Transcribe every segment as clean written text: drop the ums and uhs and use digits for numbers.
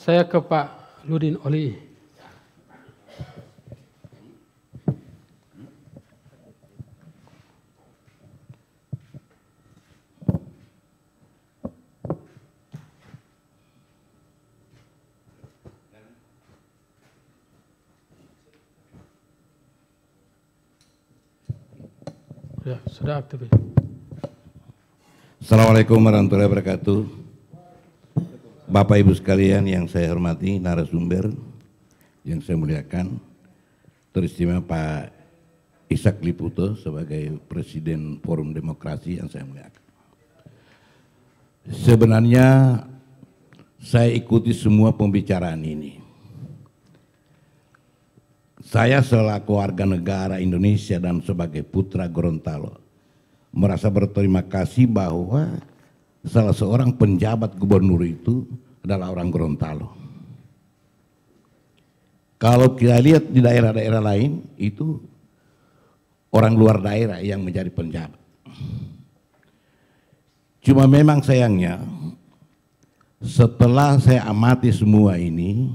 Saya ke Pak Nurdin Oli. Ya, sudah aktif. Assalamualaikum warahmatullahi wabarakatuh. Bapak Ibu sekalian yang saya hormati, narasumber yang saya muliakan, teristimewa Pak Ishak Liputo sebagai Presiden Forum Demokrasi yang saya muliakan. Sebenarnya saya ikuti semua pembicaraan ini. Saya selaku warga negara Indonesia dan sebagai putra Gorontalo merasa berterima kasih bahwa salah seorang penjabat gubernur itu adalah orang Gorontalo. Kalau kita lihat di daerah-daerah lain itu orang luar daerah yang menjadi penjabat. Cuma memang sayangnya setelah saya amati semua ini,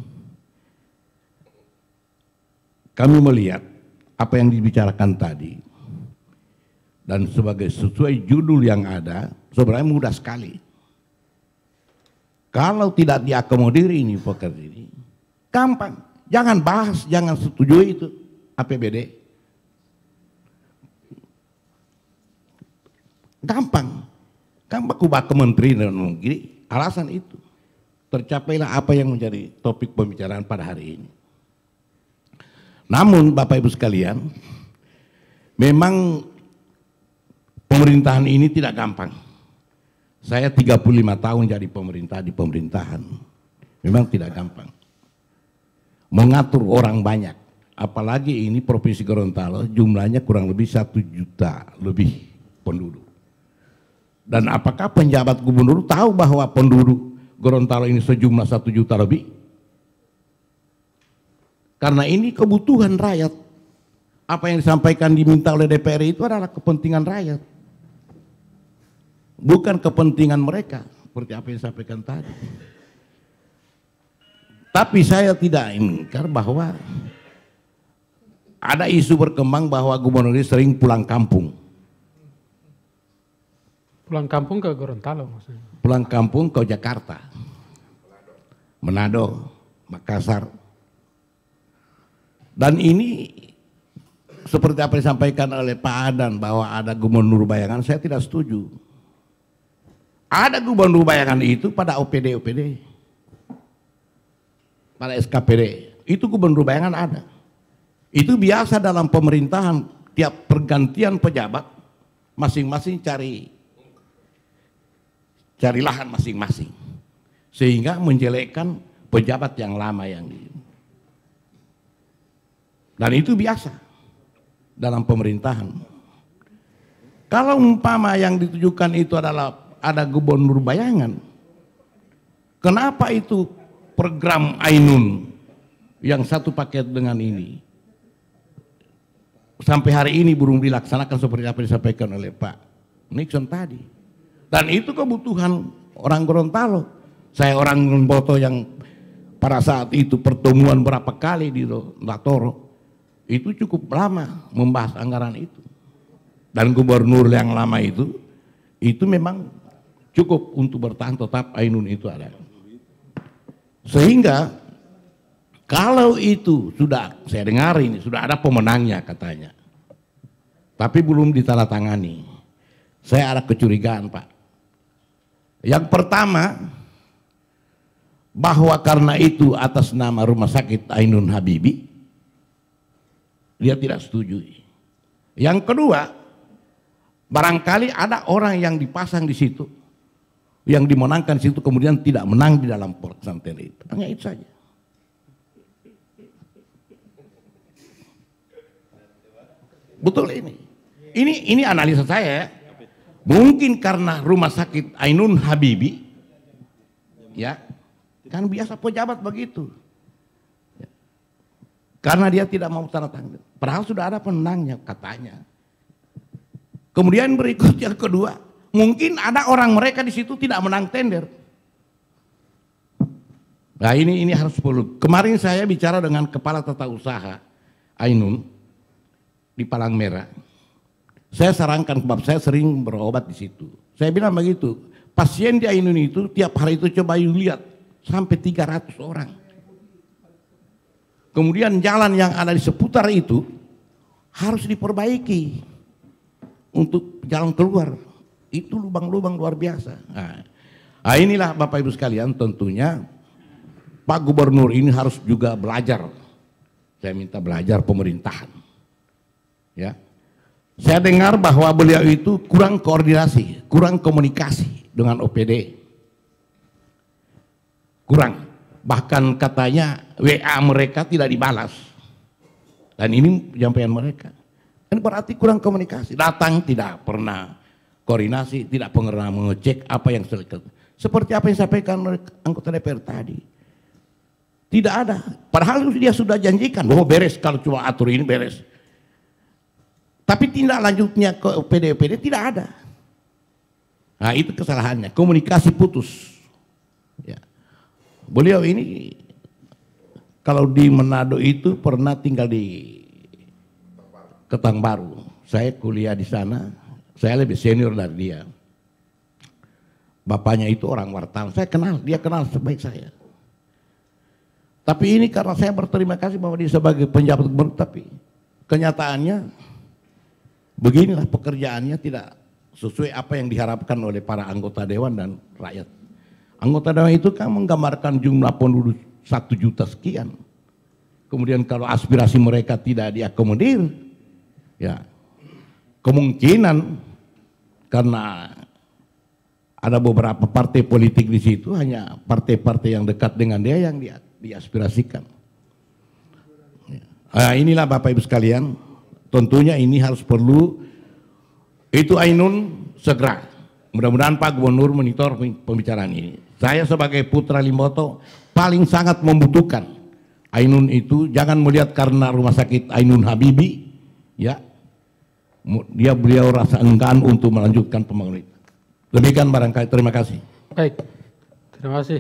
kami melihat apa yang dibicarakan tadi, dan sebagai sesuai judul yang ada, sebenarnya mudah sekali. Kalau tidak diakomodir ini pekerja ini, gampang. Jangan bahas, jangan setuju itu APBD. Gampang. Gampang kubah kementerian dan begini, alasan itu. Tercapailah apa yang menjadi topik pembicaraan pada hari ini. Namun Bapak Ibu sekalian, memang pemerintahan ini tidak gampang. Saya 35 tahun jadi pemerintah di pemerintahan. Memang tidak gampang. Mengatur orang banyak. Apalagi ini Provinsi Gorontalo jumlahnya kurang lebih 1 juta lebih penduduk. Dan apakah penjabat gubernur tahu bahwa penduduk Gorontalo ini sejumlah 1 juta lebih? Karena ini kebutuhan rakyat. Apa yang disampaikan diminta oleh DPR itu adalah kepentingan rakyat. Bukan kepentingan mereka, seperti apa yang disampaikan tadi. Tapi saya tidak ingkar bahwa ada isu berkembang bahwa gubernur ini sering pulang kampung. Pulang kampung ke Gorontalo maksudnya? Pulang kampung ke Jakarta, Manado, Makassar. Dan ini seperti apa yang disampaikan oleh Pak Adan bahwa ada gubernur bayangan, saya tidak setuju. Ada gubernur bayangan itu pada OPD, pada SKPD, itu gubernur bayangan ada. Itu biasa dalam pemerintahan, tiap pergantian pejabat, masing-masing cari lahan masing-masing. Sehingga menjelekkan pejabat yang lama yang di. Dan itu biasa dalam pemerintahan. Kalau umpama yang ditujukan itu adalah ada gubernur bayangan, kenapa itu program Ainun yang satu paket dengan ini sampai hari ini belum dilaksanakan seperti apa disampaikan oleh Pak Nixon tadi? Dan itu kebutuhan orang Gorontalo. Saya orang Boto yang pada saat itu pertemuan berapa kali di Latoro, itu cukup lama membahas anggaran itu. Dan gubernur yang lama itu memang cukup untuk bertahan, tetap Ainun itu ada. Sehingga kalau itu sudah, saya dengar ini sudah ada pemenangnya katanya, tapi belum ditandatangani, saya ada kecurigaan Pak. Yang pertama, bahwa karena itu atas nama Rumah Sakit Ainun Habibie, dia tidak setuju. Yang kedua, barangkali ada orang yang dipasang di situ, yang dimenangkan di situ kemudian tidak menang di dalam pelaksanaan itu. Hanya itu saja. Betul ini. Ini analisa saya ya. Mungkin karena Rumah Sakit Ainun Habibie, ya, kan biasa pejabat begitu. Karena dia tidak mau tanda tangan. Padahal sudah ada penangnya katanya. Kemudian berikut yang kedua, mungkin ada orang mereka di situ tidak menang tender. Nah ini harus perlu. Kemarin saya bicara dengan kepala tata usaha Ainun di Palang Merah. Saya sarankan, sebab saya sering berobat di situ. Saya bilang begitu, pasien di Ainun itu tiap hari itu coba lihat sampai 300 orang. Kemudian jalan yang ada di seputar itu harus diperbaiki untuk jalan keluar. Itu lubang-lubang luar biasa. Nah inilah Bapak Ibu sekalian, tentunya Pak Gubernur ini harus juga belajar. Saya minta belajar pemerintahan. Ya. Saya dengar bahwa beliau itu kurang koordinasi, kurang komunikasi dengan OPD. Kurang. Bahkan katanya WA mereka tidak dibalas. Dan ini penyampaian mereka. Dan berarti kurang komunikasi. Datang tidak pernah koordinasi, tidak pernah mengecek apa yang seperti apa yang disampaikan oleh anggota DPR tadi. Tidak ada. Padahal dia sudah janjikan bahwa beres, kalau cuma atur ini beres. Tapi tindak lanjutnya ke OPD tidak ada. Nah itu kesalahannya, komunikasi putus. Ya. Beliau ini kalau di Manado itu pernah tinggal di Ketang Baru. Saya kuliah di sana, saya lebih senior dari dia. Bapaknya itu orang wartawan, saya kenal, dia kenal sebaik saya. Tapi ini karena saya berterima kasih bahwa dia sebagai penjabat gubernur, tapi kenyataannya beginilah, pekerjaannya tidak sesuai apa yang diharapkan oleh para anggota dewan dan rakyat. Anggota dewan itu kan menggambarkan jumlah penduduk 1 juta sekian. Kemudian kalau aspirasi mereka tidak diakomodir, ya kemungkinan karena ada beberapa partai politik di situ, hanya partai-partai yang dekat dengan dia yang diaspirasikan. Nah, inilah Bapak Ibu sekalian, tentunya ini harus perlu, itu Ainun segera. Mudah-mudahan Pak Gubernur monitor pembicaraan ini. Saya sebagai putra Limboto paling sangat membutuhkan Ainun itu, jangan melihat karena rumah sakit Ainun Habibie, ya, beliau rasa enggan untuk melanjutkan pembangunan. Demikian barangkali, terima kasih. Baik, terima kasih.